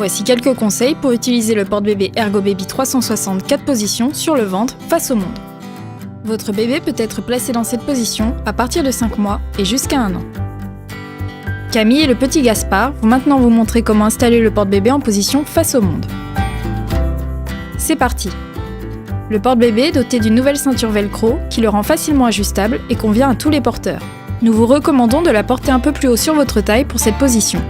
Voici quelques conseils pour utiliser le porte-bébé Ergobaby 360 4 positions sur le ventre face au monde. Votre bébé peut être placé dans cette position à partir de 5 mois et jusqu'à 1 an. Camille et le petit Gaspard vont maintenant vous montrer comment installer le porte-bébé en position face au monde. C'est parti! Le porte-bébé est doté d'une nouvelle ceinture velcro qui le rend facilement ajustable et convient à tous les porteurs. Nous vous recommandons de la porter un peu plus haut sur votre taille pour cette position.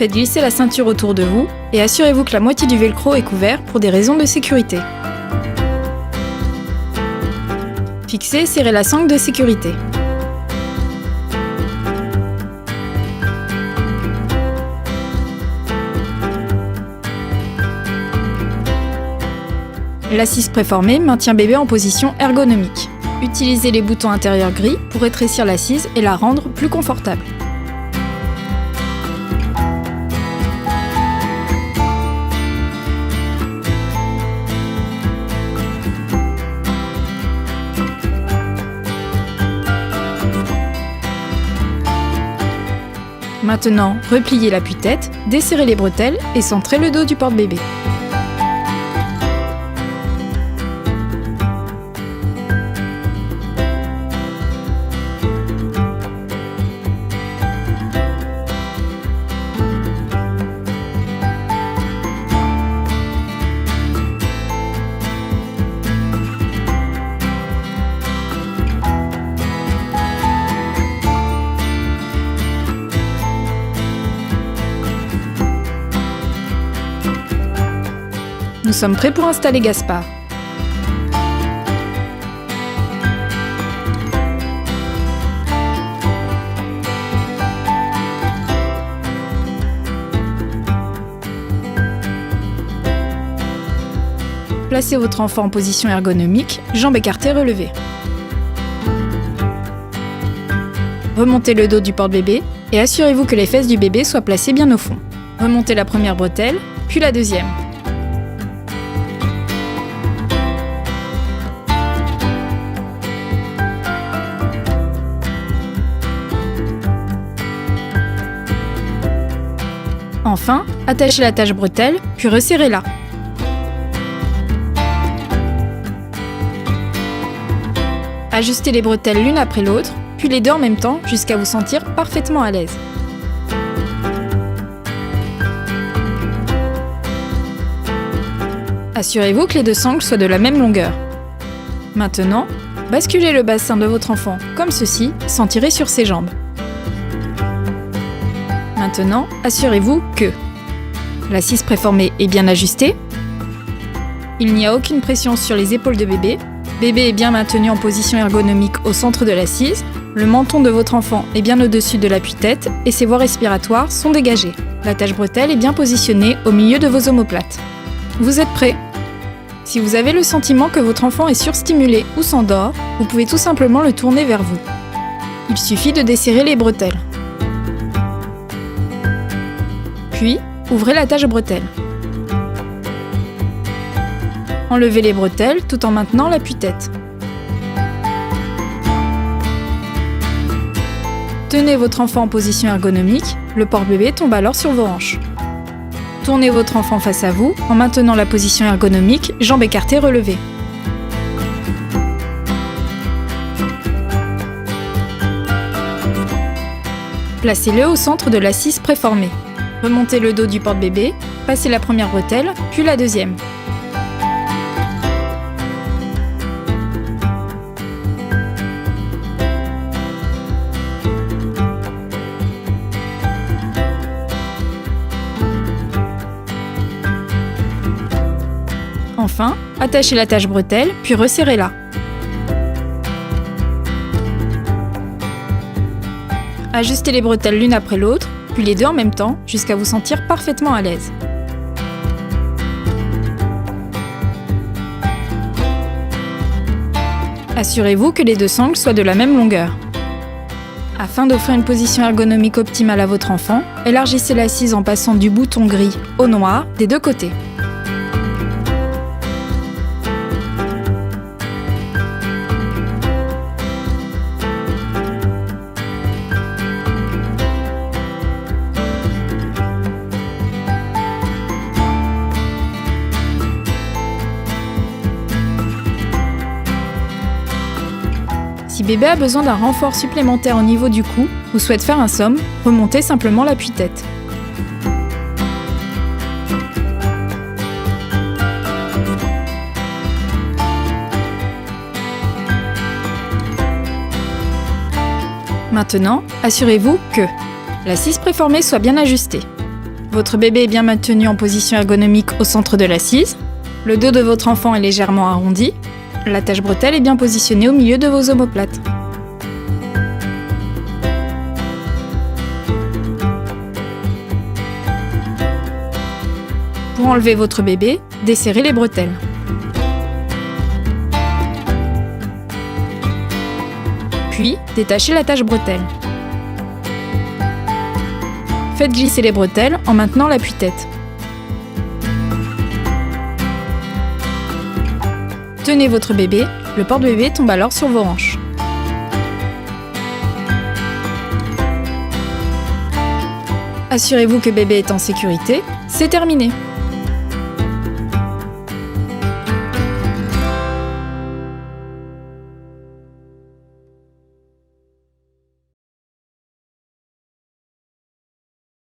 Faites glisser la ceinture autour de vous et assurez-vous que la moitié du velcro est couvert pour des raisons de sécurité. Fixez et serrez la sangle de sécurité. L'assise préformée maintient bébé en position ergonomique. Utilisez les boutons intérieurs gris pour rétrécir l'assise et la rendre plus confortable. Maintenant, repliez l'appui-tête, desserrez les bretelles et centrez le dos du porte-bébé. Nous sommes prêts pour installer Gaspard. Placez votre enfant en position ergonomique, jambes écartées relevées. Remontez le dos du porte-bébé et assurez-vous que les fesses du bébé soient placées bien au fond. Remontez la première bretelle, puis la deuxième. Enfin, attachez l'attache bretelle, puis resserrez-la. Ajustez les bretelles l'une après l'autre, puis les deux en même temps jusqu'à vous sentir parfaitement à l'aise. Assurez-vous que les deux sangles soient de la même longueur. Maintenant, basculez le bassin de votre enfant comme ceci, sans tirer sur ses jambes. Maintenant, assurez-vous que l'assise préformée est bien ajustée, il n'y a aucune pression sur les épaules de bébé, bébé est bien maintenu en position ergonomique au centre de l'assise, le menton de votre enfant est bien au-dessus de l'appui-tête et ses voies respiratoires sont dégagées. L'attache bretelle est bien positionnée au milieu de vos omoplates. Vous êtes prêts? Si vous avez le sentiment que votre enfant est surstimulé ou s'endort, vous pouvez tout simplement le tourner vers vous. Il suffit de desserrer les bretelles. Puis, ouvrez l'attache bretelle. Enlevez les bretelles tout en maintenant l'appui-tête. Tenez votre enfant en position ergonomique, le porte-bébé tombe alors sur vos hanches. Tournez votre enfant face à vous en maintenant la position ergonomique, jambes écartées relevées. Placez-le au centre de l'assise préformée. Remontez le dos du porte-bébé, passez la première bretelle, puis la deuxième. Enfin, attachez l'attache bretelle, puis resserrez-la. Ajustez les bretelles l'une après l'autre, puis les deux en même temps, jusqu'à vous sentir parfaitement à l'aise. Assurez-vous que les deux sangles soient de la même longueur. Afin d'offrir une position ergonomique optimale à votre enfant, élargissez l'assise en passant du bouton gris au noir des deux côtés. Si bébé a besoin d'un renfort supplémentaire au niveau du cou ou souhaite faire un somme, remontez simplement l'appui-tête. Maintenant, assurez-vous que l'assise préformée soit bien ajustée. Votre bébé est bien maintenu en position ergonomique au centre de l'assise. Le dos de votre enfant est légèrement arrondi. L'attache bretelle est bien positionnée au milieu de vos omoplates. Pour enlever votre bébé, desserrez les bretelles. Puis, détachez l'attache bretelle. Faites glisser les bretelles en maintenant l'appui-tête. Tenez votre bébé, le porte-bébé tombe alors sur vos hanches. Assurez-vous que bébé est en sécurité, c'est terminé.